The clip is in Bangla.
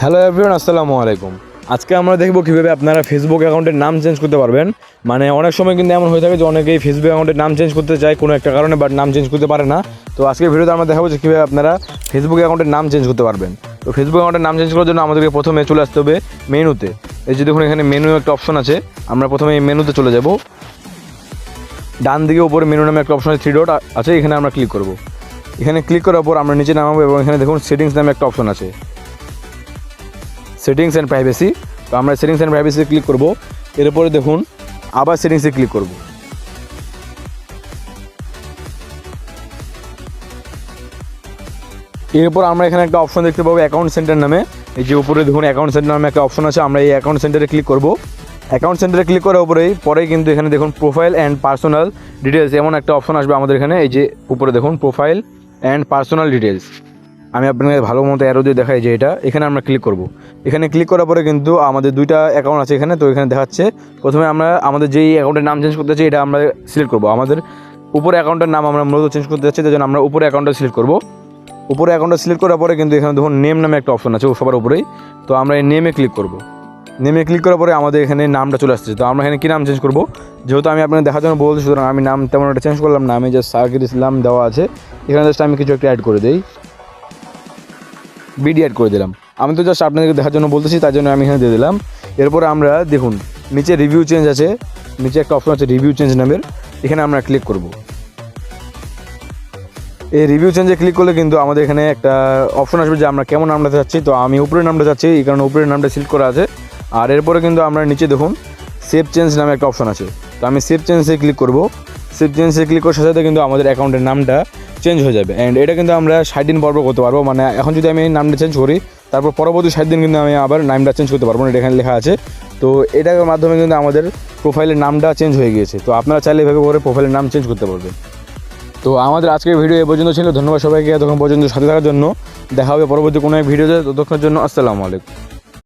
হ্যালো এভরিওয়ান, আসসালামু আলাইকুম। আজকে আমরা দেখব কীভাবে আপনারা ফেসবুক অ্যাকাউন্টের নাম চেঞ্জ করতে পারবেন। মানে অনেক সময় কিন্তু এমন হয়ে থাকে যে অনেকেই ফেসবুক অ্যাকাউন্টের নাম চেঞ্জ করতে চায় কোনো একটা কারণে, বাট নাম চেঞ্জ করতে পারে না। তো আজকের ভিডিওতে আমরা দেখাবো যে কীভাবে আপনারা ফেসবুক অ্যাকাউন্টের নাম চেঞ্জ করতে পারবেন। তো ফেসবুক অ্যাকাউন্টের নাম চেঞ্জ করার জন্য আমাদেরকে প্রথমে চলে আসতে হবে মেনুতে। এই যে দেখুন, এখানে মেনু একটা অপশন আছে। আমরা প্রথমে এই মেনুতে চলে যাব। ডান দিকে উপরে মেনু নামে একটা অপশন আছে, 3 ডট আছে, এখানে আমরা ক্লিক করব। এখানে ক্লিক করার পর আমরা নিচে নামাবো এবং এখানে দেখুন সেটিংস নামে একটা অপশন আছে, সেটিংস অ্যান্ড প্রাইভেসি। তো আমরা সেটিংস অ্যান্ড প্রাইভেসি ক্লিক করব। এরপরে দেখুন আবার সেটিংসে ক্লিক করব। এরপর আমরা এখানে একটা অপশন দেখতে পাবো অ্যাকাউন্ট সেন্টার নামে। এই যে উপরে দেখুন অ্যাকাউন্ট সেন্টার নামে একটা অপশন আছে, আমরা এই অ্যাকাউন্ট সেন্টারে ক্লিক করব। অ্যাকাউন্ট সেন্টারে ক্লিক করার পরেই কিন্তু এখানে দেখুন প্রোফাইল অ্যান্ড পার্সোনাল ডিটেলস এমন একটা অপশন আসবে আমাদের এখানে। এই যে উপরে দেখুন প্রোফাইল অ্যান্ড পার্সোনাল ডিটেলস, আমি আপনাকে ভালো মতো অ্যারো দিয়ে দেখাই যে এখানে আমরা ক্লিক করব। এখানে ক্লিক করার পরে কিন্তু আমাদের দুইটা অ্যাকাউন্ট আছে এখানে। তো এখানে দেখাচ্ছে প্রথমে আমরা আমাদের যেই অ্যাকাউন্টের নাম চেঞ্জ করতে চাই এটা আমরা সিলেক্ট করব। আমাদের উপরে অ্যাকাউন্টের নাম আমরা মূলত চেঞ্জ করতে যাচ্ছি, তাই জন্য আমরা উপরে অ্যাকাউন্টটা সিলেক্ট করব। উপরে অ্যাকাউন্টটা সিলেক্ট করার পরে কিন্তু এখানে দেখুন নেম নামে একটা অপশন আছে সবার উপরেই। তো আমরা এই নেমে ক্লিক করব। নেমে ক্লিক করার পরে আমাদের এখানে নামটা চলে আসছে। তো আমরা এখানে কী নাম চেঞ্জ করব, যেহেতু আমি আপনাকে দেখার জন্য বলছি, সুতরাং আমি নাম তেমন একটা চেঞ্জ করলাম না। আমি জাস্ট সাকির ইসলাম দেওয়া আছে, এখানে জাস্ট আমি কিছু একটা অ্যাড করে দিই, বিডি অ্যাড করে দিলাম। আমি তো জাস্ট আপনাদেরকে দেখার জন্য বলতেছি, তার জন্য আমি এখানে দিয়ে দিলাম। এরপরে আমরা দেখুন নিচে রিভিউ চেঞ্জ আছে, নিচে একটা অপশন আছে রিভিউ চেঞ্জ নামের, এখানে আমরা ক্লিক করব। এই রিভিউ চেঞ্জে ক্লিক করলে কিন্তু আমাদের এখানে একটা অপশন আসবে যে আমরা কেমন নামটা চাচ্ছি। তো আমি উপরের নামটা চাচ্ছি, এই কারণে উপরের নামটা সিলেক্ট করা আছে। আর এরপরে কিন্তু আমরা নিচে দেখুন সেভ চেঞ্জ নামে একটা অপশন আছে। তো আমি সেভ চেঞ্জে ক্লিক করব। সেভ চেঞ্জে ক্লিক করার সাথে সাথে কিন্তু আমাদের অ্যাকাউন্টের নামটা চেঞ্জ হয়ে যাবে। অ্যান্ড এটা কিন্তু আমরা 60 দিন পর করতে পারবো। মানে এখন যদি আমি নামটা চেঞ্জ করি, তারপর পরবর্তী 60 দিন কিন্তু আমি আবার নামটা চেঞ্জ করতে পারবো না, এটা এখানে লেখা আছে। তো এটার মাধ্যমে কিন্তু আমাদের প্রোফাইলের নামটা চেঞ্জ হয়ে গিয়েছে। তো আপনারা চাইলে এভাবে করে প্রোফাইলের নাম চেঞ্জ করতে পারবেন। তো আমাদের আজকের ভিডিও এ পর্যন্ত ছিল। ধন্যবাদ সবাইকে এতক্ষণ পর্যন্ত সাথে থাকার জন্য। দেখা হবে পরবর্তী কোনো এক ভিডিওতে। ততক্ষণের জন্য আসসালামু আলাইকুম।